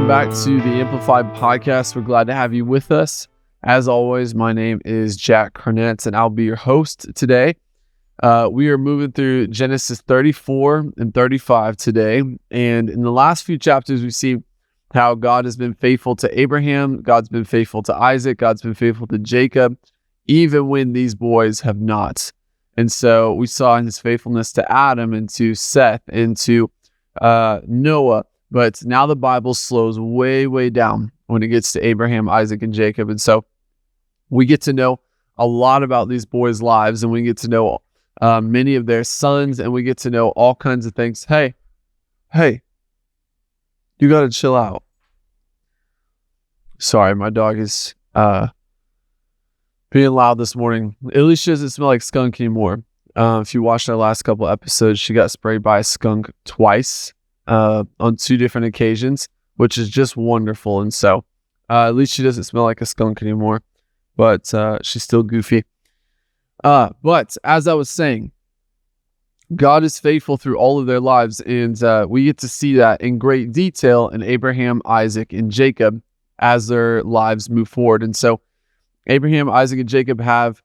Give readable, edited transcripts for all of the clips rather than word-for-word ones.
Welcome back to the Amplified Podcast. We're glad to have you with us. As always, my name is Jac Carnett, and I'll be your host today. We are moving through Genesis 34 and 35 today. And in the last few chapters, we see how God has been faithful to Abraham, God's been faithful to Isaac, God's been faithful to Jacob, even when these boys have not. And so we saw his faithfulness to Adam and to Seth and to Noah. But now the Bible slows way, way down when it gets to Abraham, Isaac, and Jacob. And so we get to know a lot about these boys' lives, and we get to know many of their sons, and we get to know all kinds of things. Hey, you got to chill out. Sorry, my dog is being loud this morning. At least she doesn't smell like skunk anymore. If you watched our last couple episodes, she got sprayed by a skunk twice. On two different occasions, which is just wonderful. And so at least she doesn't smell like a skunk anymore, but she's still goofy. But as I was saying, God is faithful through all of their lives, and we get to see that in great detail in Abraham, Isaac, and Jacob as their lives move forward. And so Abraham, Isaac, and Jacob have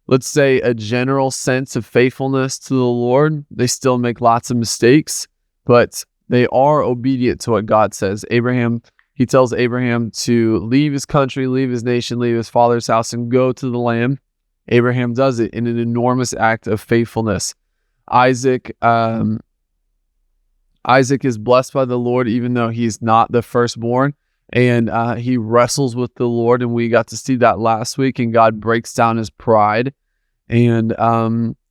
let's say a general sense of faithfulness to the Lord. They still make lots of mistakes, but they are obedient to what God says. Abraham, he tells Abraham to leave his country, leave his nation, leave his father's house, and go to the land. Abraham does it in an enormous act of faithfulness. Isaac is blessed by the Lord, even though he's not the firstborn. And he wrestles with the Lord, and we got to see that last week, and God breaks down his pride. And,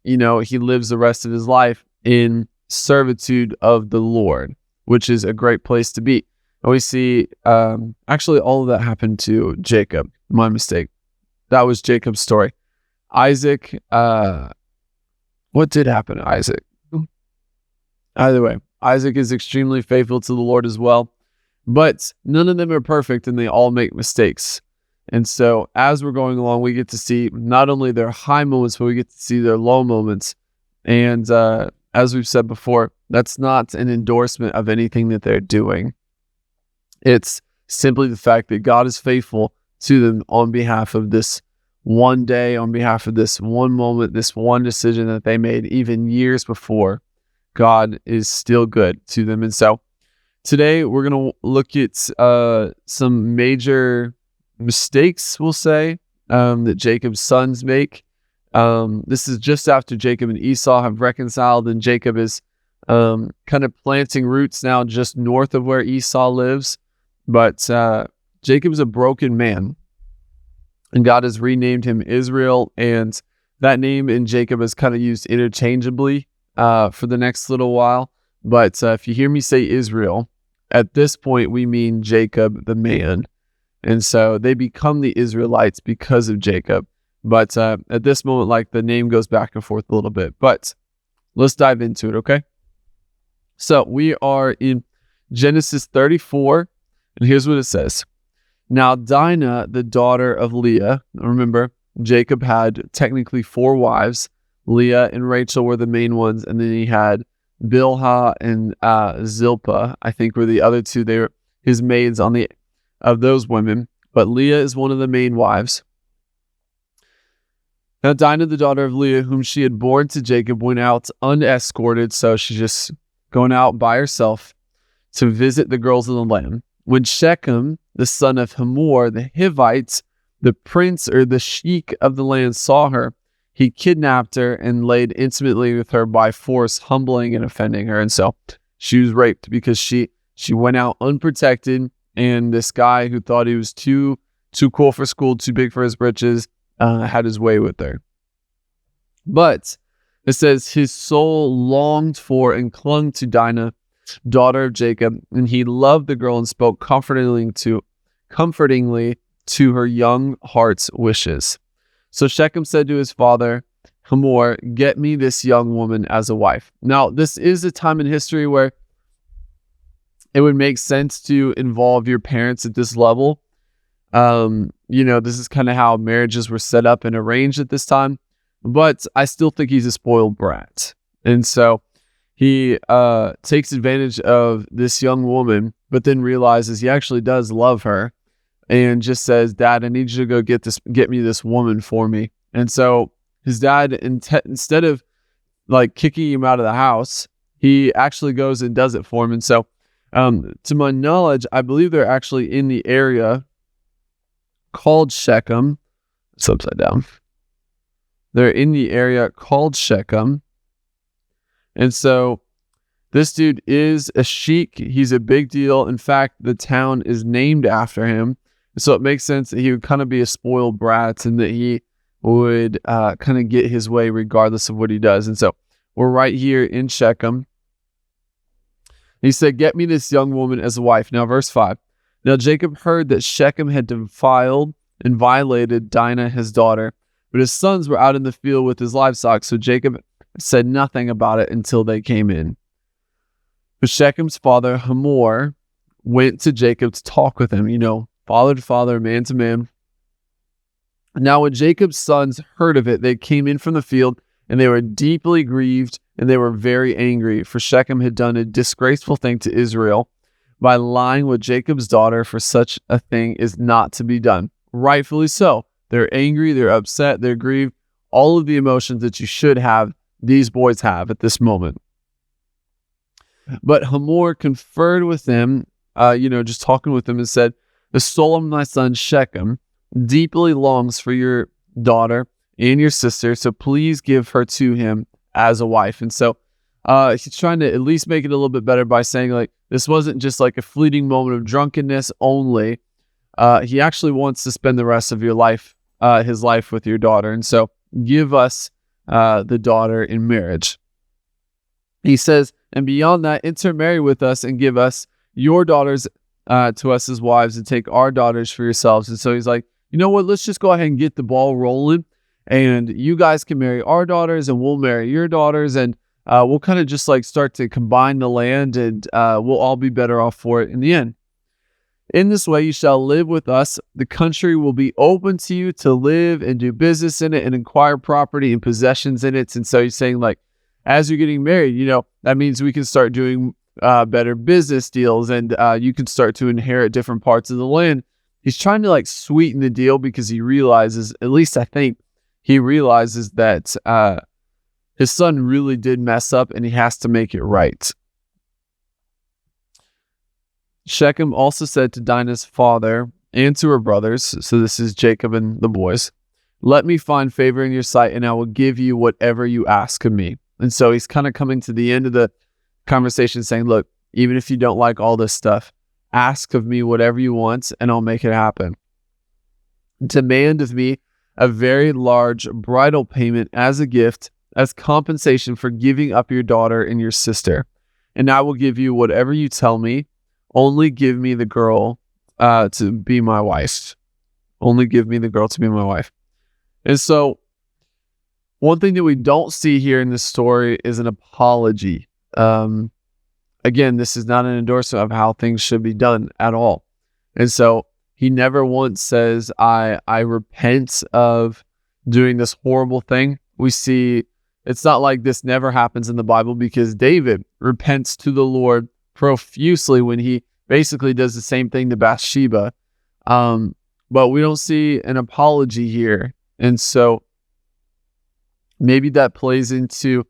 he lives the rest of his life in servitude of the Lord, which is a great place to be. And we see, actually, all of that happened to Jacob. My mistake. That was Jacob's story. Isaac, what did happen to Isaac? Either way, Isaac is extremely faithful to the Lord as well. But none of them are perfect, and they all make mistakes. And so as we're going along, we get to see not only their high moments, but we get to see their low moments. And as we've said before, that's not an endorsement of anything that they're doing. It's simply the fact that God is faithful to them on behalf of this one day, on behalf of this one moment, this one decision that they made even years before. God is still good to them. And so today, we're going to look at some major mistakes, we'll say, that Jacob's sons make. This is just after Jacob and Esau have reconciled, and Jacob is kind of planting roots now just north of where Esau lives. But Jacob's a broken man, and God has renamed him Israel, and that name in Jacob is kind of used interchangeably for the next little while. But if you hear me say Israel, at this point, we mean Jacob, the man. And so they become the Israelites because of Jacob. But at this moment, the name goes back and forth a little bit. But let's dive into it, okay? So we are in Genesis 34, and here's what it says. Now Dinah, the daughter of Leah, remember, Jacob had technically 4 wives. Leah and Rachel were the main ones, and then he had Bilhah and Zilpah, I think, were the other two. They were his maids of those women, but Leah is one of the main wives. Now Dinah, the daughter of Leah, whom she had borne to Jacob, went out unescorted, so she's just going out by herself to visit the girls of the land. When Shechem, the son of Hamor, the Hivite, the prince or the sheik of the land, saw her, he kidnapped her and laid intimately with her by force, humbling and offending her. And so she was raped because she went out unprotected, and this guy who thought he was too cool for school, too big for his britches, had his way with her. But it says his soul longed for and clung to Dinah, daughter of Jacob, and he loved the girl and spoke comfortingly to her young heart's wishes. So Shechem said to his father, Hamor, get me this young woman as a wife. Now, this is a time in history where it would make sense to involve your parents at this level. This is kind of how marriages were set up and arranged at this time. But I still think he's a spoiled brat. And so he takes advantage of this young woman but then realizes he actually does love her and just says, Dad, I need you to go get me this woman for me. And so his dad, instead of like kicking him out of the house, he actually goes and does it for him. And so, to my knowledge, I believe they're actually in the area called Shechem. It's upside down. They're in the area called Shechem. And so this dude is a sheik. He's a big deal. In fact, the town is named after him. So it makes sense that he would kind of be a spoiled brat and that he would kind of get his way regardless of what he does. And so we're right here in Shechem. He said, get me this young woman as a wife. Now, verse 5. Now Jacob heard that Shechem had defiled and violated Dinah, his daughter, but his sons were out in the field with his livestock, so Jacob said nothing about it until they came in. But Shechem's father, Hamor, went to Jacob to talk with him, father to father, man to man. Now when Jacob's sons heard of it, they came in from the field, and they were deeply grieved, and they were very angry, for Shechem had done a disgraceful thing to Israel by lying with Jacob's daughter, for such a thing is not to be done. Rightfully so. They're angry, they're upset, they're grieved. All of the emotions that you should have, these boys have at this moment. But Hamor conferred with them, just talking with them, and said, the soul of my son Shechem deeply longs for your daughter and your sister, so please give her to him as a wife. And so he's trying to at least make it a little bit better by saying, like, this wasn't just like a fleeting moment of drunkenness only. He actually wants to spend the rest of your life, his life with your daughter. And so give us the daughter in marriage. He says, and beyond that, intermarry with us and give us your daughters to us as wives, and take our daughters for yourselves. And so he's like, you know what, let's just go ahead and get the ball rolling, and you guys can marry our daughters and we'll marry your daughters, and we'll kind of just like start to combine the land, and we'll all be better off for it in the end. In this way, you shall live with us. The country will be open to you to live and do business in it and acquire property and possessions in it. And so he's saying, like, as you're getting married, that means we can start doing better business deals, and you can start to inherit different parts of the land. He's trying to like sweeten the deal because he realizes, at least I think he realizes, that his son really did mess up and he has to make it right. Shechem also said to Dinah's father and to her brothers, so this is Jacob and the boys, let me find favor in your sight, and I will give you whatever you ask of me. And so he's kind of coming to the end of the conversation saying, look, even if you don't like all this stuff, ask of me whatever you want, and I'll make it happen. Demand of me a very large bridal payment as a gift, as compensation for giving up your daughter and your sister. And I will give you whatever you tell me. Only give me the girl to be my wife. Only give me the girl to be my wife. And so one thing that we don't see here in this story is an apology. Again, this is not an endorsement of how things should be done at all. And so he never once says, I repent of doing this horrible thing. We see it's not like this never happens in the Bible, because David repents to the Lord profusely when he basically does the same thing to Bathsheba. But we don't see an apology here. And so maybe that plays into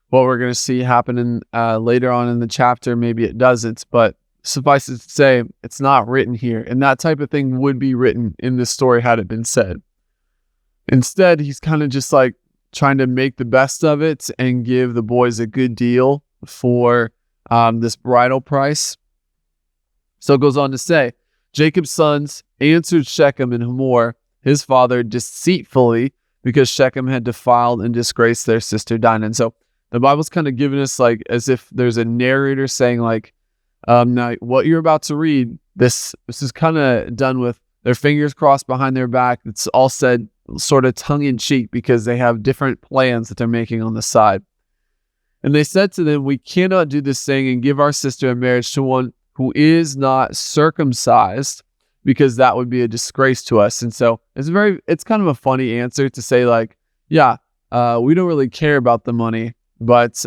what we're going to see happen later on in the chapter. Maybe it doesn't, but suffice it to say, it's not written here. And that type of thing would be written in this story had it been said. Instead, he's kind of just like trying to make the best of it and give the boys a good deal for this bridal price. So it goes on to say, Jacob's sons answered Shechem and Hamor, his father, deceitfully, because Shechem had defiled and disgraced their sister Dinah. And so the Bible's kind of giving us like as if there's a narrator saying like, now what you're about to read, this is kind of done with their fingers crossed behind their back. It's all said sort of tongue in cheek because they have different plans that they're making on the side. And they said to them, we cannot do this thing and give our sister in marriage to one who is not circumcised, because that would be a disgrace to us. And so it's kind of a funny answer to say like, yeah, we don't really care about the money, but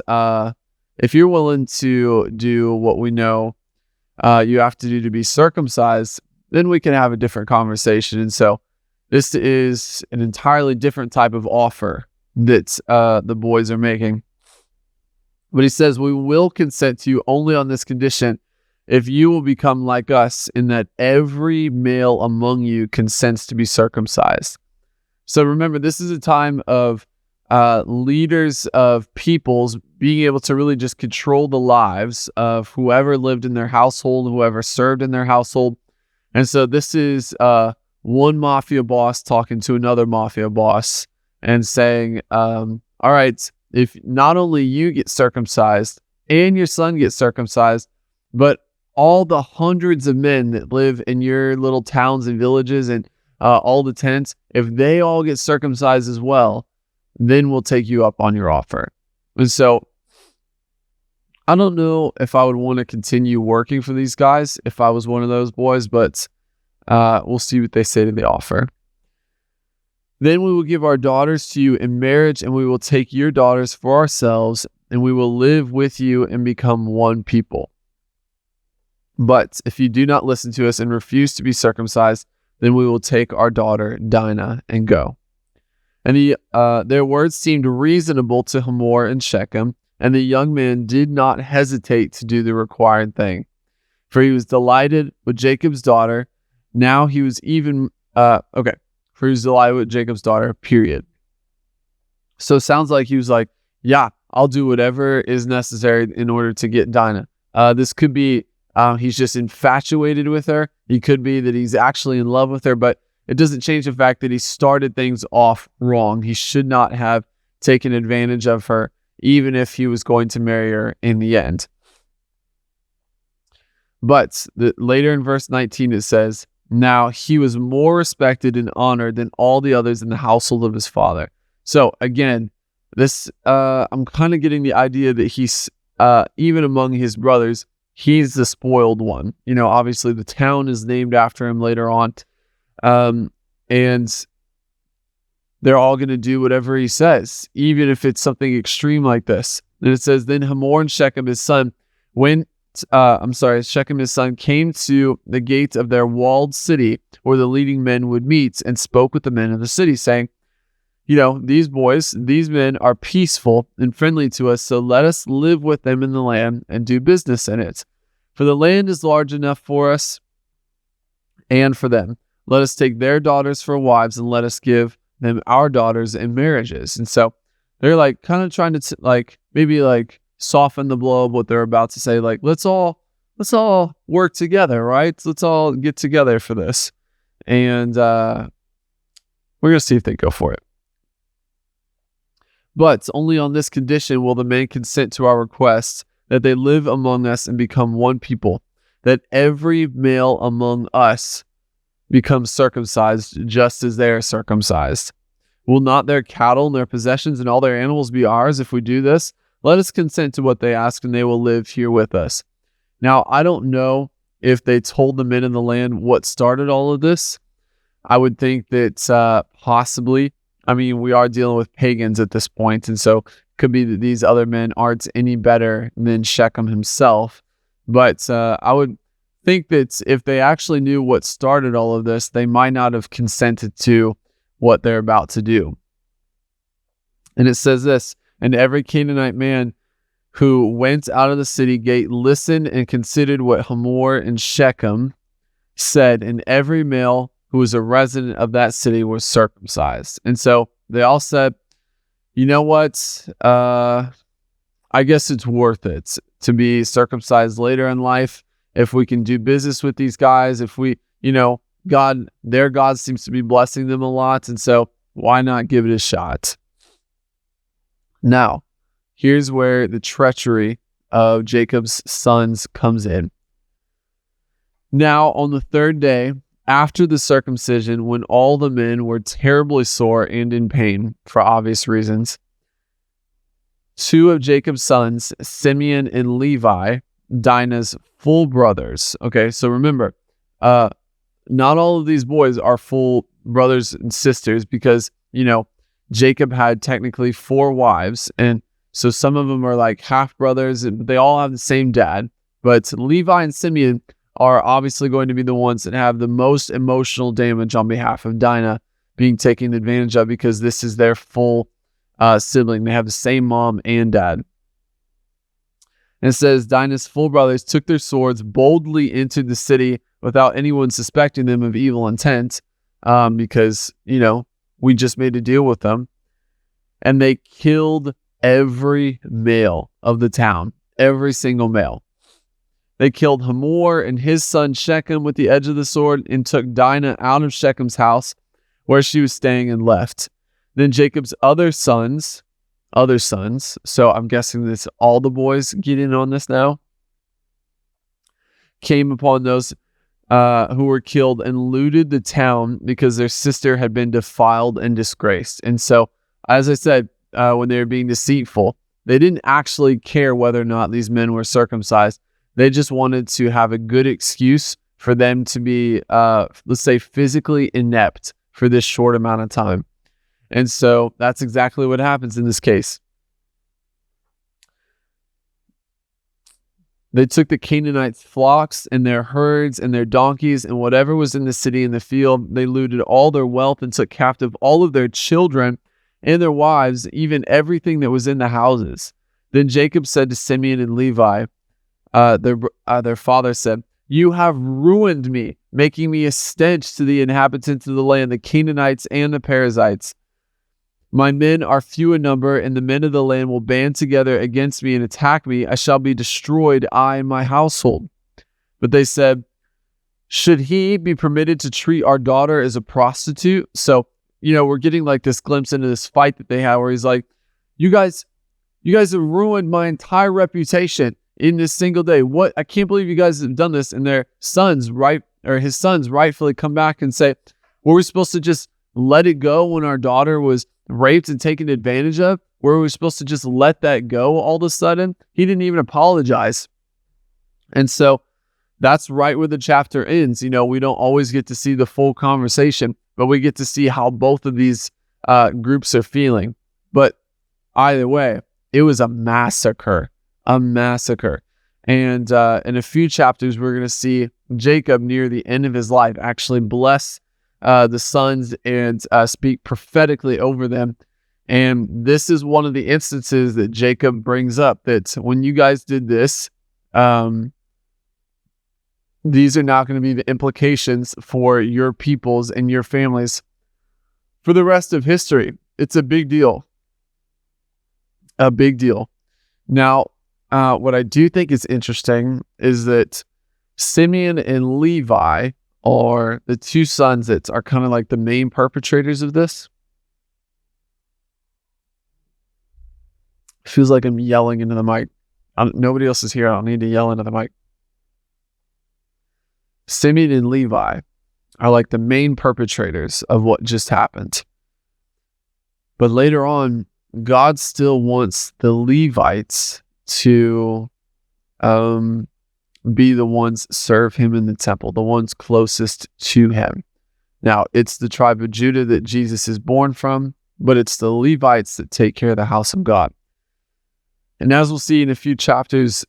if you're willing to do what we know you have to do to be circumcised, then we can have a different conversation. And so this is an entirely different type of offer that the boys are making. But he says, we will consent to you only on this condition, if you will become like us in that every male among you consents to be circumcised. So remember, this is a time of leaders of peoples being able to really just control the lives of whoever lived in their household, whoever served in their household. And so this is one mafia boss talking to another mafia boss and saying, all right, if not only you get circumcised and your son gets circumcised, but all the hundreds of men that live in your little towns and villages and all the tents, if they all get circumcised as well, then we'll take you up on your offer. And so I don't know if I would want to continue working for these guys if I was one of those boys, but we'll see what they say to the offer. Then we will give our daughters to you in marriage, and we will take your daughters for ourselves, and we will live with you and become one people. But if you do not listen to us and refuse to be circumcised, then we will take our daughter Dinah and go. And their words seemed reasonable to Hamor and Shechem, and the young man did not hesitate to do the required thing. For he was delighted with Jacob's daughter. Now he was even, for he was delighted with Jacob's daughter, period. So it sounds like he was like, yeah, I'll do whatever is necessary in order to get Dinah. This could be he's just infatuated with her. It could be that he's actually in love with her, but it doesn't change the fact that he started things off wrong. He should not have taken advantage of her, even if he was going to marry her in the end. But later in verse 19, it says, now he was more respected and honored than all the others in the household of his father. So again, this I'm kind of getting the idea that he's, even among his brothers, he's the spoiled one. You know, obviously the town is named after him later on. And they're all going to do whatever he says, even if it's something extreme like this. And it says, then Hamor and Shechem, his son, Shechem, his son, came to the gate of their walled city where the leading men would meet and spoke with the men of the city, saying, you know, these men are peaceful and friendly to us, so let us live with them in the land and do business in it. For the land is large enough for us and for them. Let us take their daughters for wives, and let us give them our daughters in marriages. And so they're like kind of trying to maybe soften the blow of what they're about to say. Like, let's all work together, right? Let's all get together for this. And we're going to see if they go for it. But only on this condition will the men consent to our request, that they live among us and become one people, that every male among us becomes circumcised just as they are circumcised. Will not their cattle and their possessions and all their animals be ours if we do this? Let us consent to what they ask, and they will live here with us. Now, I don't know if they told the men in the land what started all of this. I would think that possibly, I mean, we are dealing with pagans at this point, and so it could be that these other men aren't any better than Shechem himself. But I would think that if they actually knew what started all of this, they might not have consented to what they're about to do. And it says this, and every Canaanite man who went out of the city gate listened and considered what Hamor and Shechem said, and every male who was a resident of that city was circumcised. And so they all said, you know what? I guess it's worth it to be circumcised later in life if we can do business with these guys. If we, their God seems to be blessing them a lot. And so why not give it a shot? Now, here's where the treachery of Jacob's sons comes in. Now, on the third day, after the circumcision, when all the men were terribly sore and in pain, for obvious reasons, two of Jacob's sons, Simeon and Levi, Dinah's full brothers. Okay, so remember, not all of these boys are full brothers and sisters because, Jacob had technically 4 wives, and so some of them are like half brothers, but they all have the same dad. But Levi and Simeon are obviously going to be the ones that have the most emotional damage on behalf of Dinah being taken advantage of, because this is their full sibling. They have the same mom and dad. And it says, Dinah's full brothers took their swords boldly into the city without anyone suspecting them of evil intent, because, we just made a deal with them. And they killed every male of the town, every single male. They killed Hamor and his son Shechem with the edge of the sword, and took Dinah out of Shechem's house where she was staying, and left. Then Jacob's other sons, so I'm guessing this all the boys get in on this now, came upon those who were killed and looted the town, because their sister had been defiled and disgraced. And so, as I said, when they were being deceitful, they didn't actually care whether or not these men were circumcised. They just wanted to have a good excuse for them to be, let's say, physically inept for this short amount of time. And so that's exactly what happens in this case. They took the Canaanites' flocks and their herds and their donkeys and whatever was in the city and the field. They looted all their wealth and took captive all of their children and their wives, even everything that was in the houses. Then Jacob said to Simeon and Levi, their father said, "You have ruined me, making me a stench to the inhabitants of the land, the Canaanites and the Perizzites. My men are few in number, and the men of the land will band together against me and attack me. I shall be destroyed, I and my household." But they said, "Should he be permitted to treat our daughter as a prostitute?" So, we're getting like this glimpse into this fight that they have, where he's like, you guys have ruined my entire reputation in this single day. What? I can't believe you guys have done this. And their sons, his sons rightfully come back and say, were we supposed to just let it go when our daughter was raped and taken advantage of? Were we supposed to just let that go all of a sudden? He didn't even apologize. And so that's right where the chapter ends. We don't always get to see the full conversation, but we get to see how both of these groups are feeling. But either way, it was a massacre. And in a few chapters, we're going to see Jacob near the end of his life actually bless the sons and speak prophetically over them. And this is one of the instances that Jacob brings up, that when you guys did this, these are not going to be the implications for your peoples and your families for the rest of history. It's a big deal. A big deal. Now, what I do think is interesting is that Simeon and Levi are the two sons that are kind of like the main perpetrators of this. Feels like I'm yelling into the mic. Nobody else is here. I don't need to yell into the mic. Simeon and Levi are like the main perpetrators of what just happened. But later on, God still wants the Levites to be the ones serve him in the temple, the ones closest to him. Now, it's the tribe of Judah that Jesus is born from, but it's the Levites that take care of the house of God. And as we'll see in a few chapters,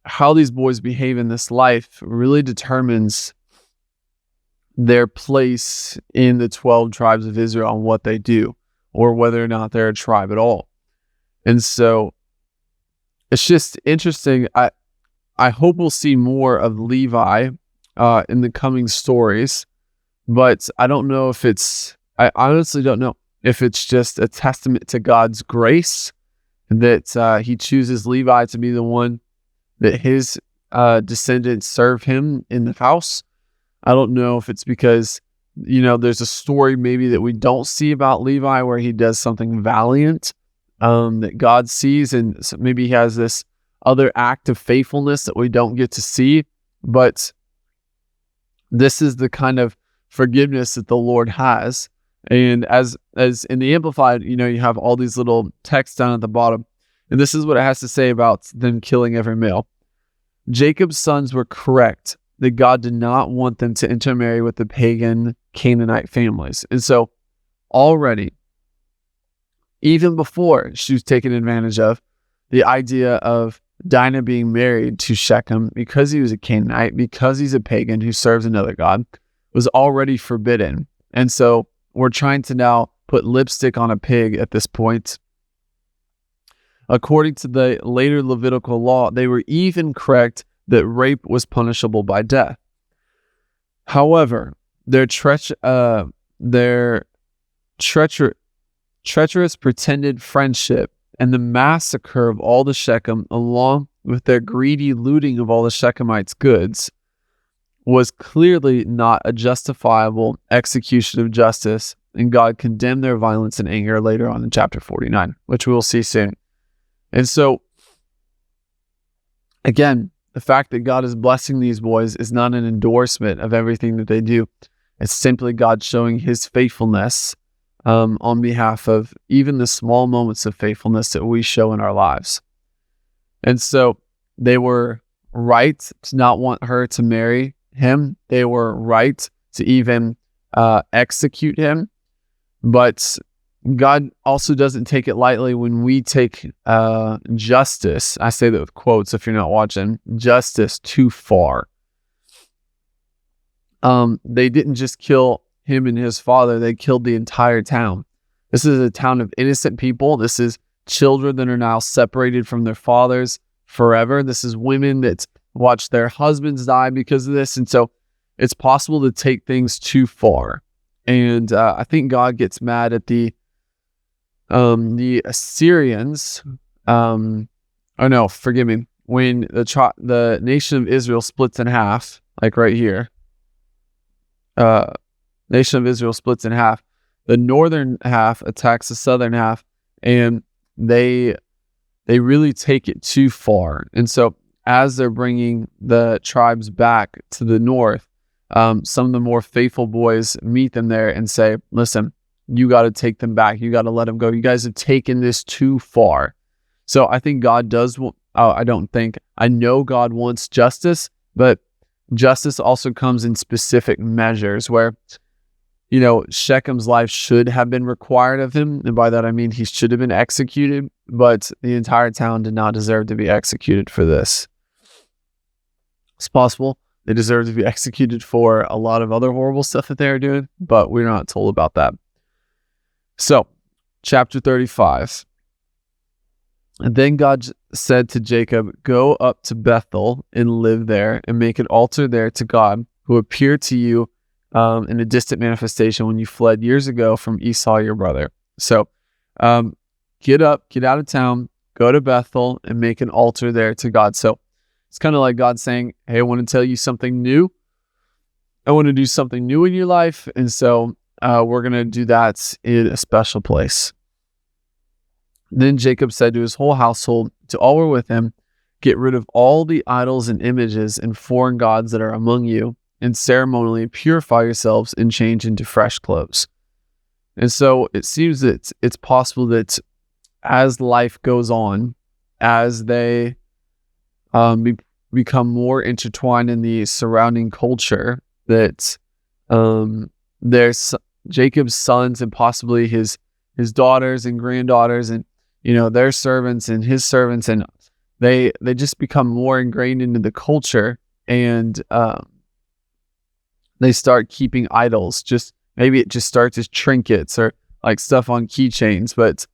how these boys behave in this life really determines their place in the 12 tribes of Israel and what they do, or whether or not they're a tribe at all. And so it's just interesting. I hope we'll see more of Levi in the coming stories, but I honestly don't know if it's just a testament to God's grace that he chooses Levi to be the one that his descendants serve him in the house. I don't know if it's because, there's a story maybe that we don't see about Levi where he does something valiant that God sees, and so maybe he has this other act of faithfulness that we don't get to see. But this is the kind of forgiveness that the Lord has. And as in the Amplified, you have all these little texts down at the bottom. And this is what it has to say about them killing every male. Jacob's sons were correct that God did not want them to intermarry with the pagan Canaanite families. And so already, even before she was taken advantage of, the idea of Dinah being married to Shechem, because he was a Canaanite, because he's a pagan who serves another god, was already forbidden. And so we're trying to now put lipstick on a pig at this point. According to the later Levitical law, they were even correct that rape was punishable by death. However, their treacherous pretended friendship and the massacre of all the Shechem, along with their greedy looting of all the Shechemites' goods, was clearly not a justifiable execution of justice, and God condemned their violence and anger later on in chapter 49, which we will see soon. And so, again, the fact that God is blessing these boys is not an endorsement of everything that they do. It's simply God showing his faithfulness on behalf of even the small moments of faithfulness that we show in our lives. And so they were right to not want her to marry him. They were right to even execute him. But God also doesn't take it lightly when we take justice, I say that with quotes if you're not watching, justice too far. They didn't just kill him and his father, they killed the entire town. This is a town of innocent people. This is children that are now separated from their fathers forever. This is women that watch their husbands die because of this. And so it's possible to take things too far. And I think God gets mad at the Assyrians. When the nation of Israel splits in half, like right here, nation of Israel splits in half. The northern half attacks the southern half, and they really take it too far. And so as they're bringing the tribes back to the north, some of the more faithful boys meet them there and say, listen, you got to take them back. You got to let them go. You guys have taken this too far. So I think God does, I know God wants justice, but justice also comes in specific measures where, Shechem's life should have been required of him. And by that, I mean, he should have been executed, but the entire town did not deserve to be executed for this. It's possible they deserve to be executed for a lot of other horrible stuff that they're doing, but we're not told about that. So, chapter 35. And then God said to Jacob, go up to Bethel and live there and make an altar there to God who appeared to you in a distant manifestation when you fled years ago from Esau, your brother. So get up, get out of town, go to Bethel and make an altar there to God. So it's kind of like God saying, hey, I want to tell you something new. I want to do something new in your life. And so we're going to do that in a special place. Then Jacob said to his whole household, to all who were with him, get rid of all the idols and images and foreign gods that are among you, and ceremonially purify yourselves and change into fresh clothes. And so it seems that it's possible that as life goes on, as they become more intertwined in the surrounding culture, that there's Jacob's sons and possibly his daughters and granddaughters and their servants and his servants, and they just become more ingrained into the culture, and they start keeping idols. Maybe it just starts as trinkets or like stuff on keychains, but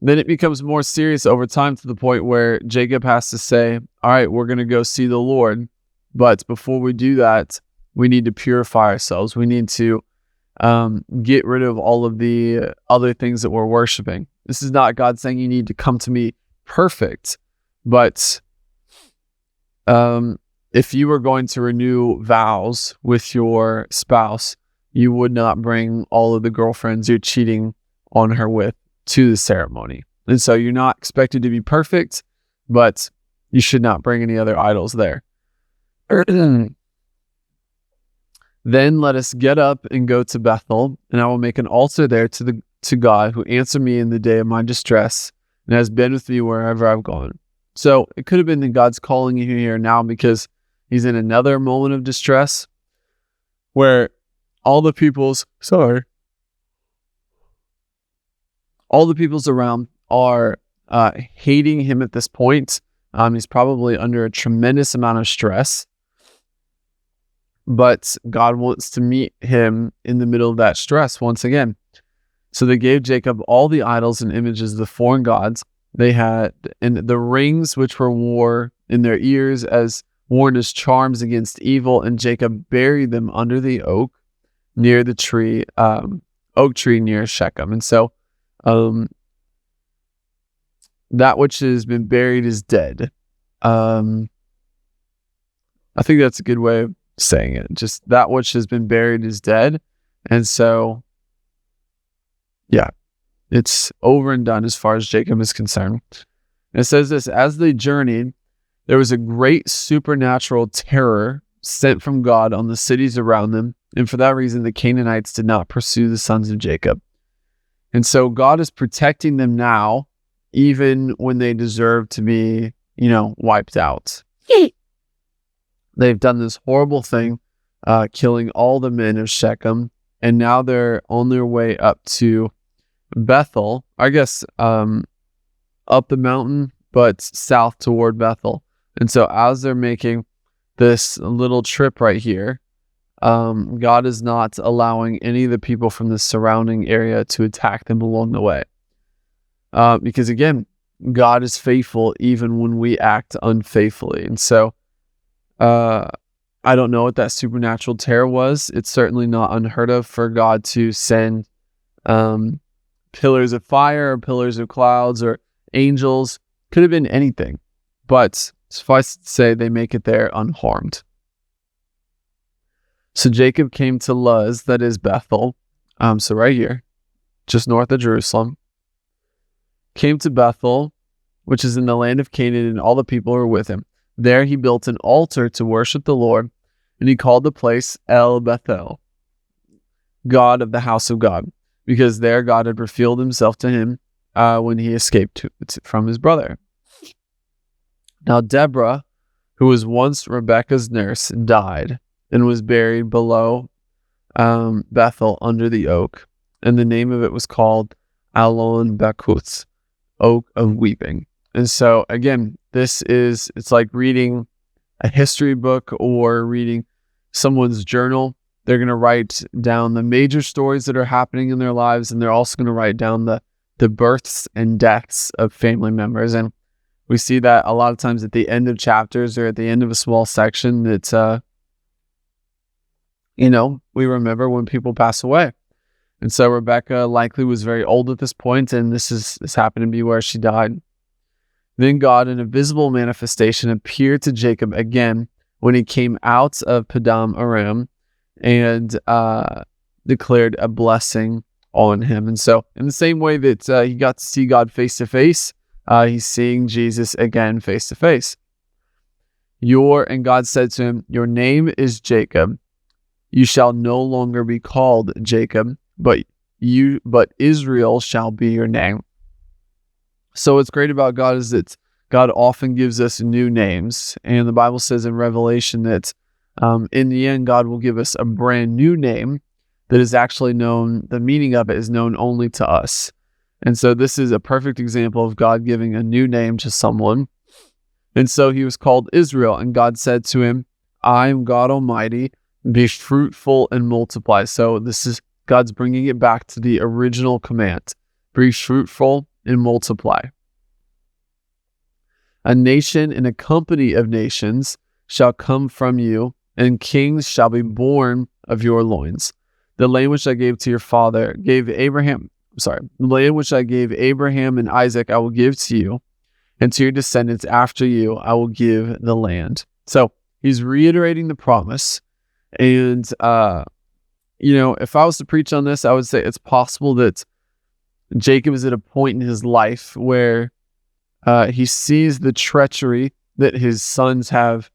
then it becomes more serious over time to the point where Jacob has to say, all right, we're going to go see the Lord, but before we do that, we need to purify ourselves. We need to get rid of all of the other things that we're worshiping. This is not God saying you need to come to me perfect, but if you were going to renew vows with your spouse, you would not bring all of the girlfriends you're cheating on her with to the ceremony. And so you're not expected to be perfect, but you should not bring any other idols there. Then let us get up and go to Bethel, and I will make an altar there to God who answered me in the day of my distress and has been with me wherever I've gone. So it could have been that God's calling you here now because he's in another moment of distress where all the peoples around are hating him at this point, He's probably under a tremendous amount of stress, but God wants to meet him in the middle of that stress once again. So they gave Jacob all the idols and images of the foreign gods. They had and the rings which were worn in their ears as worn as charms against evil, and Jacob buried them under the oak near the tree, oak tree near Shechem. And so that which has been buried is dead. I think that's a good way of saying it. Just that which has been buried is dead. And so, yeah, it's over and done as far as Jacob is concerned. And it says this: as they journeyed, there was a great supernatural terror sent from God on the cities around them. And for that reason, the Canaanites did not pursue the sons of Jacob. And so God is protecting them now, even when they deserve to be, wiped out. They've done this horrible thing, killing all the men of Shechem, and now they're on their way up to Bethel, I guess, up the mountain, but south toward Bethel. And so as they're making this little trip right here, God is not allowing any of the people from the surrounding area to attack them along the way. Because again, God is faithful even when we act unfaithfully. And so I don't know what that supernatural terror was. It's certainly not unheard of for God to send pillars of fire or pillars of clouds or angels. Could have been anything. But suffice to say, they make it there unharmed. So Jacob came to Luz, that is Bethel, so right here, just north of Jerusalem. Came to Bethel, which is in the land of Canaan, and all the people were with him. There he built an altar to worship the Lord, and he called the place El Bethel, God of the house of God, because there God had revealed himself to him when he escaped from his brother. Now Deborah, who was once Rebekah's nurse, died and was buried below Bethel under the oak, and the name of it was called Alon Bakuth, Oak of Weeping. And so again, it's like reading a history book or reading someone's journal. They're going to write down the major stories that are happening in their lives, and they're also going to write down the births and deaths of family members. And we see that a lot of times at the end of chapters or at the end of a small section that, we remember when people pass away. And so Rebekah likely was very old at this point, and this happened to be where she died. Then God, in a visible manifestation, appeared to Jacob again when he came out of Padam Aram and declared a blessing on him. And so in the same way that he got to see God face to face, he's seeing Jesus again face to face. And God said to him, "Your name is Jacob. You shall no longer be called Jacob, but Israel shall be your name." So what's great about God is that God often gives us new names. And the Bible says in Revelation that in the end, God will give us a brand new name that is actually known, the meaning of it is known only to us. And so this is a perfect example of God giving a new name to someone. And so he was called Israel, and God said to him, "I am God Almighty, be fruitful and multiply." So this is God's bringing it back to the original command. Be fruitful and multiply. A nation and a company of nations shall come from you, and kings shall be born of your loins. The land which I gave to your father, the land which I gave Abraham and Isaac, I will give to you, and to your descendants after you, I will give the land. So he's reiterating the promise. And, if I was to preach on this, I would say it's possible that Jacob is at a point in his life where he sees the treachery that his sons have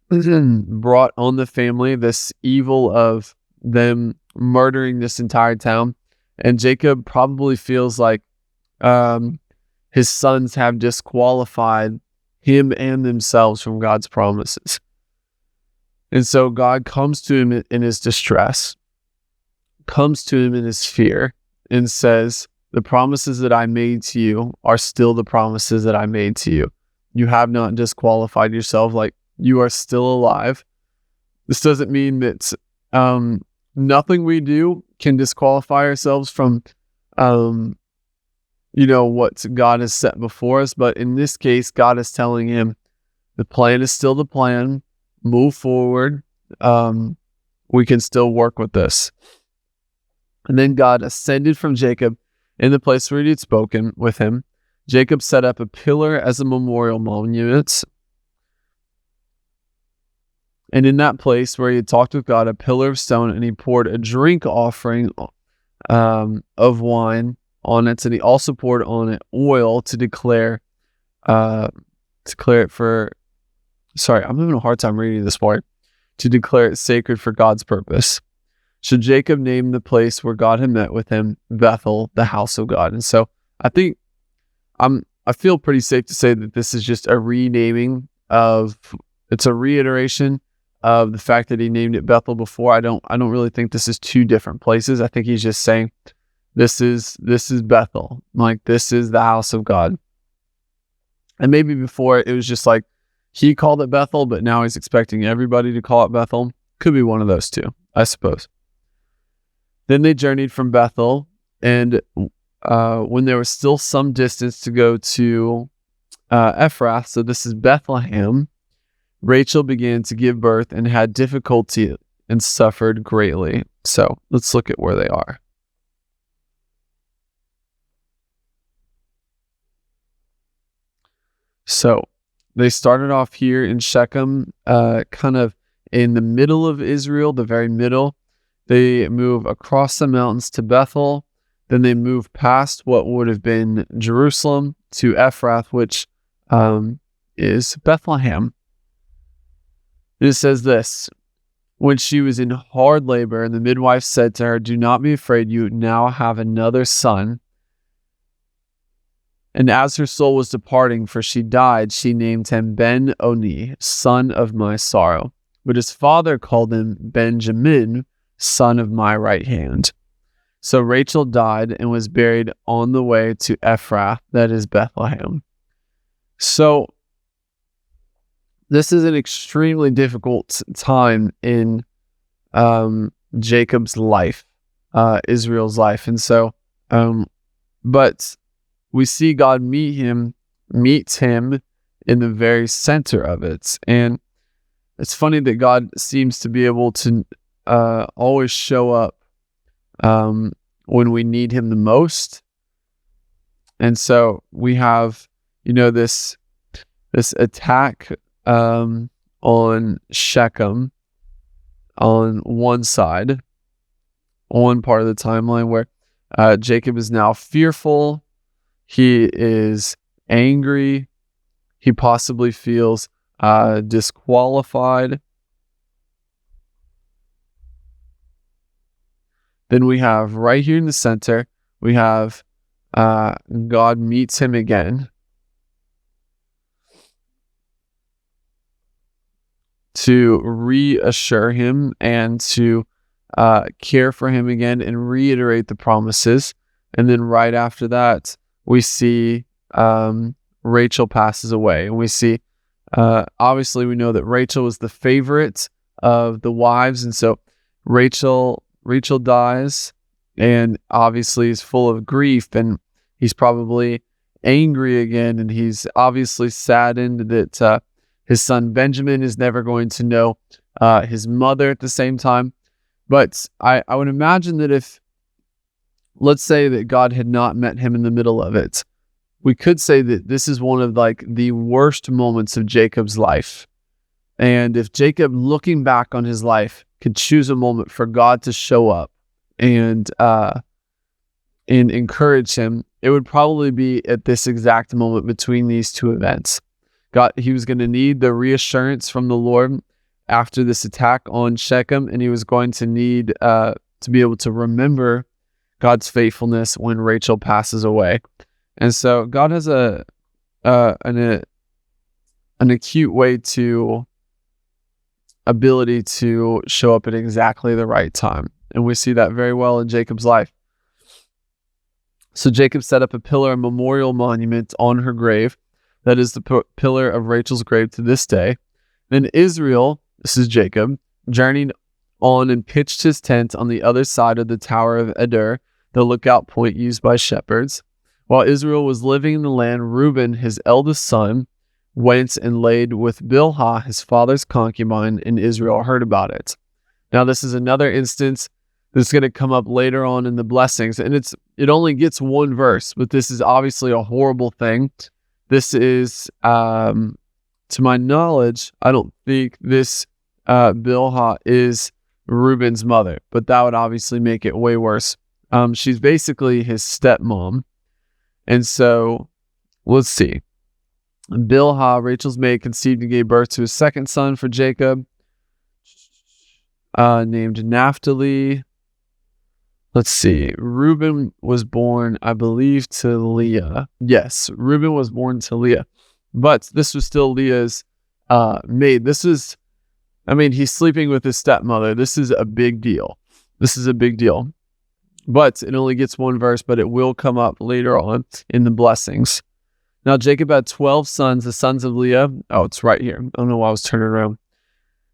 brought on the family, this evil of them murdering this entire town. And Jacob probably feels like his sons have disqualified him and themselves from God's promises. And so God comes to him in his distress, comes to him in his fear, and says, "The promises that I made to you are still the promises that I made to you. you have not disqualified yourself. Like, you are still alive. This doesn't mean that nothing we do can disqualify ourselves from what God has set before us. But in this case, God is telling him the plan is still the plan. Move forward. We can still work with this. And then God ascended from Jacob in the place where he had spoken with him. Jacob set up a pillar as a memorial monument. And in that place where he had talked with God, a pillar of stone, and he poured a drink offering of wine on it, and he also poured on it oil to declare it for. Sorry, I'm having a hard time reading this part. To declare it sacred for God's purpose. So Jacob named the place where God had met with him Bethel, the house of God. And so I think I feel pretty safe to say that this is just a renaming it's a reiteration of the fact that he named it Bethel before. I don't really think this is two different places. I think he's just saying this is Bethel. Like, this is the house of God. And maybe before it was just like he called it Bethel, but now he's expecting everybody to call it Bethel. Could be one of those two, I suppose. Then they journeyed from Bethel, and when there was still some distance to go to Ephrath, so this is Bethlehem, Rachel began to give birth and had difficulty and suffered greatly. So let's look at where they are. So they started off here in Shechem, kind of in the middle of Israel, the very middle. They move across the mountains to Bethel. Then they move past what would have been Jerusalem to Ephrath, which is Bethlehem. And it says this: when she was in hard labor, and the midwife said to her, "Do not be afraid, you now have another son." And as her soul was departing, for she died, she named him Ben-Oni, son of my sorrow. But his father called him Benjamin, son of my right hand. So Rachel died and was buried on the way to Ephrath, that is Bethlehem. So this is an extremely difficult time in Jacob's life, Israel's life. And so, but we see God meets him in the very center of it. And it's funny that God seems to be able to always show up when we need him the most. And so we have, this attack on Shechem on one side, one part of the timeline, where Jacob is now fearful. He is angry. He possibly feels disqualified. Then we have right here in the center, we have God meets him again to reassure him and to care for him again and reiterate the promises. And then right after that, we see Rachel passes away. And we see, obviously we know that Rachel was the favorite of the wives. And so Rachel dies, and obviously is full of grief, and he's probably angry again, and he's obviously saddened that his son Benjamin is never going to know his mother at the same time. But I would imagine that if, let's say that God had not met him in the middle of it, we could say that this is one of the worst moments of Jacob's life. And if Jacob, looking back on his life, could choose a moment for God to show up and encourage him, it would probably be at this exact moment between these two events. He was going to need the reassurance from the Lord after this attack on Shechem, and he was going to need to be able to remember God's faithfulness when Rachel passes away. And so God has an acute ability to show up at exactly the right time. And we see that very well in Jacob's life. So Jacob set up a pillar, a memorial monument on her grave, that is the pillar of Rachel's grave to this day. Then Israel, this is Jacob, journeyed on and pitched his tent on the other side of the Tower of Eder, the lookout point used by shepherds. While Israel was living in the land, Reuben, his eldest son, went and laid with Bilhah, his father's concubine, and Israel heard about it. Now, this is another instance that's going to come up later on in the blessings, and it only gets one verse, but this is obviously a horrible thing. This is, to my knowledge, I don't think this Bilhah is Reuben's mother, but that would obviously make it way worse. She's basically his stepmom. And so, let's see. Bilhah, Rachel's maid, conceived and gave birth to a second son for Jacob, named Naphtali. Let's see. Reuben was born, I believe, to Leah. Yes, Reuben was born to Leah. But this was still Leah's maid. He's sleeping with his stepmother. This is a big deal. But it only gets one verse, but it will come up later on in the blessings. Now, Jacob had 12 sons, the sons of Leah. Oh, it's right here. I don't know why I was turning around.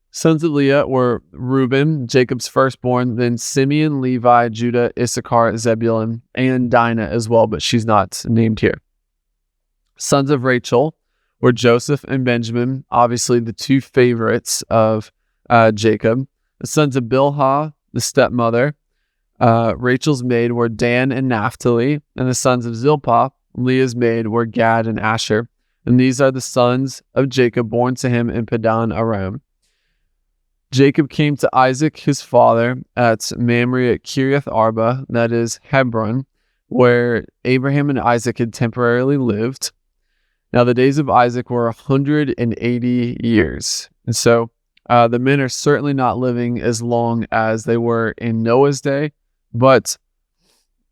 Sons of Leah were Reuben, Jacob's firstborn, then Simeon, Levi, Judah, Issachar, Zebulun, and Dinah as well, but she's not named here. Sons of Rachel were Joseph and Benjamin, obviously the two favorites of Jacob. The sons of Bilhah, the stepmother, Rachel's maid, were Dan and Naphtali, and the sons of Zilpah, Leah's maid, were Gad and Asher. And these are the sons of Jacob born to him in Padan Aram. Jacob came to Isaac, his father, at Mamre at Kiriath Arba, that is Hebron, where Abraham and Isaac had temporarily lived. Now, the days of Isaac were 180 years. And so the men are certainly not living as long as they were in Noah's day, but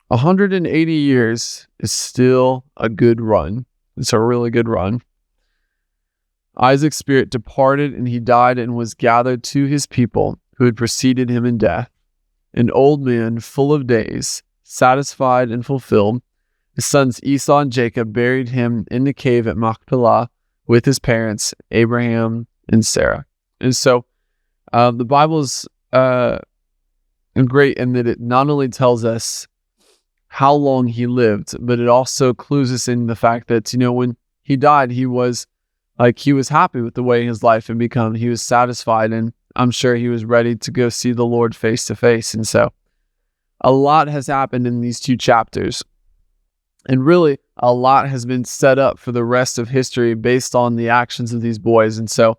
180 years is still a good run. It's a really good run. Isaac's spirit departed, and he died and was gathered to his people who had preceded him in death. An old man, full of days, satisfied and fulfilled. His sons Esau and Jacob buried him in the cave at Machpelah with his parents, Abraham and Sarah. And so the Bible is great in that it not only tells us how long he lived, but it also clues us in the fact that, when he died, he was happy with the way his life had become. He was satisfied, and I'm sure he was ready to go see the Lord face to face. And so a lot has happened in these two chapters. And really, a lot has been set up for the rest of history based on the actions of these boys. And so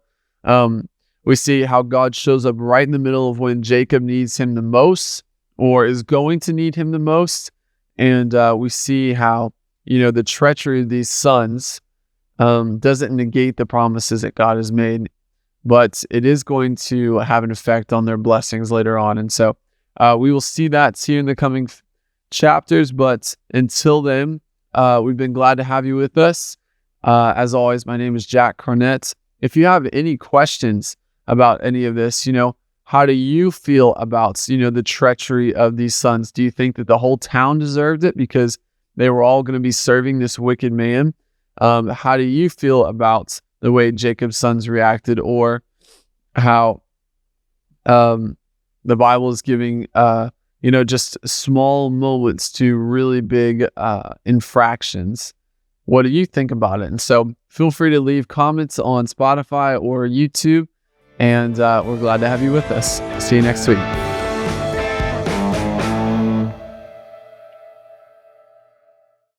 we see how God shows up right in the middle of when Jacob needs him the most, or is going to need him the most. And we see how, the treachery of these sons doesn't negate the promises that God has made, but it is going to have an effect on their blessings later on. And so we will see that here in the coming chapters. But until then, we've been glad to have you with us. As always, my name is Jac Carnett. If you have any questions about any of this, how do you feel about, the treachery of these sons? Do you think that the whole town deserved it because they were all going to be serving this wicked man? How do you feel about the way Jacob's sons reacted, or how the Bible is giving, just small moments to really big infractions? What do you think about it? And so feel free to leave comments on Spotify or YouTube, and we're glad to have you with us. See you next week.